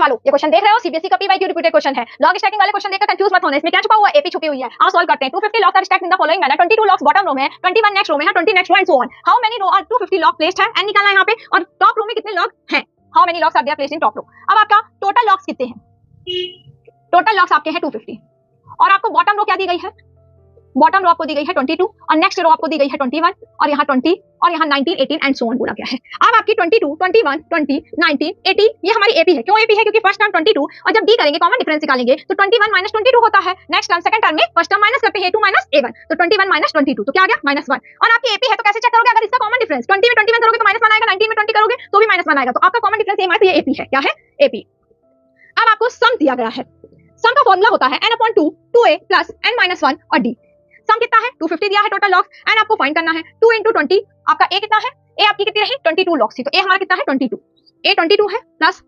सवालों, ये क्वेश्चन देख रहे हो सीबीएसई का पीवाईक्यू रिपीटेड क्वेश्चन है। लॉग स्टैकिंग वाले क्वेश्चन देखकर कंफ्यूज मत होना, इसमें क्या छुपा हुआ है, एपी छुपी हुई है। आओ सॉल्व करते हैं। 250 logs are stacked in the following manner, 22 logs bottom row में है, 21 नेक्स्ट रो में है, 20 next row and so on. How many row are 250 log placed है, एन निकालना है यहाँ पे, और टॉप रो में कितने लॉग हैं, how many logs are there placed in top row. अब आपका टोटल लॉग्स कितने हैं, टोटल लॉग्स आपके हैं 250, और आपको बॉटम रो क्या दी गई है, बॉटम रो आपको दी गई है 22, और नेक्स्ट रो आपको दी गई है 21, और यहाँ 20, और यहाँ 19, 18 एंड सो ऑन बोला गया है। अब आपकी 22, 21, 20, 19, 18 ये हमारी एपी है। क्यों एपी है, क्योंकि फर्स्ट टर्म 22, और जब डी करेंगे कॉमन डिफरेंस निकालेंगे तो 21 माइनस 22 होता है। नेक्स्ट टर्म सेकंड टर्म में फर्स्ट टर्म माइनस करते हैं, a2 माइनस a1, तो 21 माइनस 22 तो क्या आ गया -1। और आपकी एपी है तो कैसे चेक करोगे, अगर इसका कॉमन डिफरेंस 20 में 21 करोगे तो -1 आएगा, 19 में 20 करोगे तो भी -1 आएगा, तो आपका कॉमन डिफरेंस सेम है, तो ये एपी है। क्या है, एपी। अब आपको सम दिया गया है, सम का फॉर्मूला होता है n/2 2a प्लस n-1 और d। सम कितना है, 250 दिया है टोटल लॉग्स, एंड आपको फाइंड करना है 2 × 20। आपका ए कितना है, ए आपकी कितनी रही 22 लॉग्स थी, तो ए हमारा कितना है 22, ए 22 है प्लस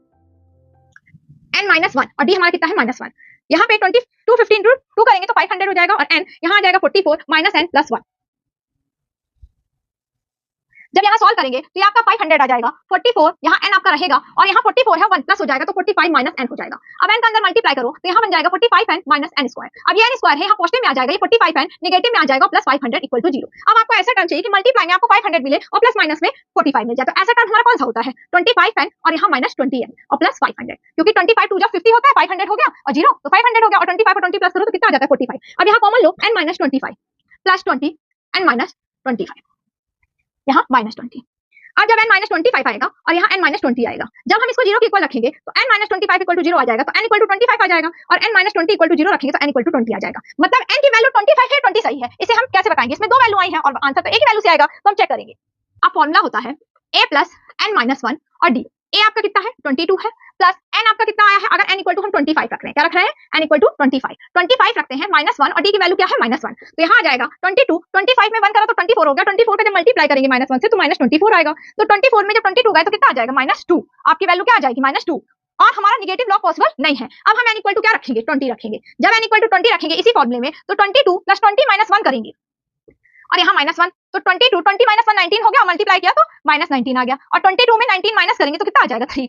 n-1 और डी हमारा कितना है -1। यहाँ पे 250 × 2 करेंगे तो 500 हो जाएगा, और n यहाँ आ जाएगा 44 माइनस n प्लस 1। जब यहाँ सॉल्व करेंगे तो ये आपका 500 आ जाएगा, 44 यहाँ n आपका रहेगा, और यहाँ 44 है 1 प्लस हो जाएगा तो 45 माइनस n हो जाएगा। अब n का अंदर मल्टीप्लाई करो तो यहाँ बन जाएगा 45n माइनस n स्क्वायर। अब ये n स्क्वायर है, यहाँ पॉजिटिव में आ जाएगा, ये 45n नेगेटिव में आ जाएगा, प्लस 500 इक्वल टू 0। अब आपको ऐसा टर्म चाहिए कि मल्टीप्लाई में आपको 500 मिले और प्लस माइनस में 45 मिल जाए, तो ऐसा टर्म हमारा कौन सा होता है, 25n और यहाँ -20n और प्लस 500, क्योंकि 25 2 जब 50 होता है, 500 हो गया और 0 तो 500 हो गया, और 25 और 20 प्लस करो तो कितना आ जाता है 45। अब यहाँ कॉमन लो n-25 प्लस 20 n-25, यहाँ -20। अब जब n-25 आएगा और यहाँ n-20 आएगा, जब हम इसको 0 के इक्वल रखेंगे तो n-25 इक्वल टू 0 आ जाएगा, तो n इक्वल टू 25 आ जाएगा, और n-20 इक्वल टू 0 रखेंगे तो n इक्वल टू 20 आ जाएगा। मतलब n की वैल्यू 25 है, 20 सही है। इसे हम कैसे बताएंगे, इसमें दो वैल्यू आई हैं और आंसर तो एक ही वैल्यू से आएगा, तो हम चेक करेंगे। अब फॉर्मूला होता है a प्लस n-1 और d। a आपका कितना है 22 है, प्लस n आपका कितना आया है, अगर n इक्वल टू हम 25 रख रहे हैं, क्या रख रहे हैं, n इक्वल टू 25 रखते हैं -1, और d की वैल्यू क्या है -1, तो यहाँ आ जाएगा 22, 25 में 1 करा तो 24 हो गया, 24 पे जब मल्टीप्लाई करेंगे -1 से तो -24 आएगा, तो 24 में जब 22 गए तो कितना आ जाएगा -2, आपकी वैल्यू क्या आ जाएगी -2, और हमारा नेगेटिव लॉग पॉसिबल नहीं है। अब हम n इक्वल टू क्या रखेंगे 20 रखेंगे, जब n इक्वल टू 20 रखेंगे इसी फॉर्मूले में तो 22 प्लस 20 माइनस 1 करेंगे, और यहाँ -1 तो 22 20 माइनस 1 19 हो गया, मल्टीप्लाई किया तो -19 आ गया, और 22 में 19 माइनस करेंगे तो कितना आ जाएगा 3।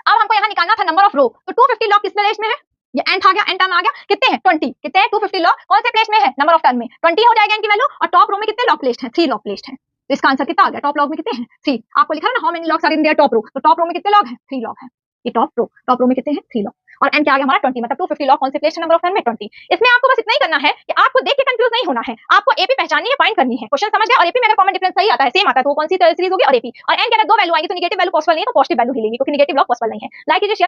अब हमको यहाँ निकालना था नंबर ऑफ रो, तो 250 लॉग किस प्लेस में है, ये n आ गया, n टर्म आ गया, कितने हैं 20, कितने हैं 250 लॉग कौन से प्लेस में है, नंबर ऑफ टर्म में 20 हो जाएगा n की वैल्यू, और टॉप रो में कितने लॉग प्लेस्ड हैं 3 लॉग प्लेस्ड हैं, तो इसका आंसर कितना आ गया, टॉप लॉग में कितने हैं 3। आपको लिखा है ना how many logs are in there top row, तो टॉप रो में कितने लॉग हैं 3 लॉग हैं, ये टॉप रो में कितने हैं 3 लॉग, और n क्या आ गया हमारा 20, मतलब 250 लॉग कौन से प्लेस्ड है नंबर ऑफ टर्म में 20। इसमें आपको बस इतना ही करना है कि आपको देख के कंफ्यूज नहीं होना है, आपको एपी पहचाननी है, फाइंड करनी है, क्वेश्चन समझ गए, और एपी में अगर कॉमन डिफरेंस सही आता है, सेम आता है, तो कौन सी सीरीज होगी, और एपी और n के अंदर दो वैल्यू आएंगी तो नेगेटिव वैल्यू पॉसिबल नहीं है, तो पॉजिटिव वैल्यू ही लेंगे, क्योंकि नेगेटिव लॉग पॉसिबल नहीं है। लाइक कीजिए,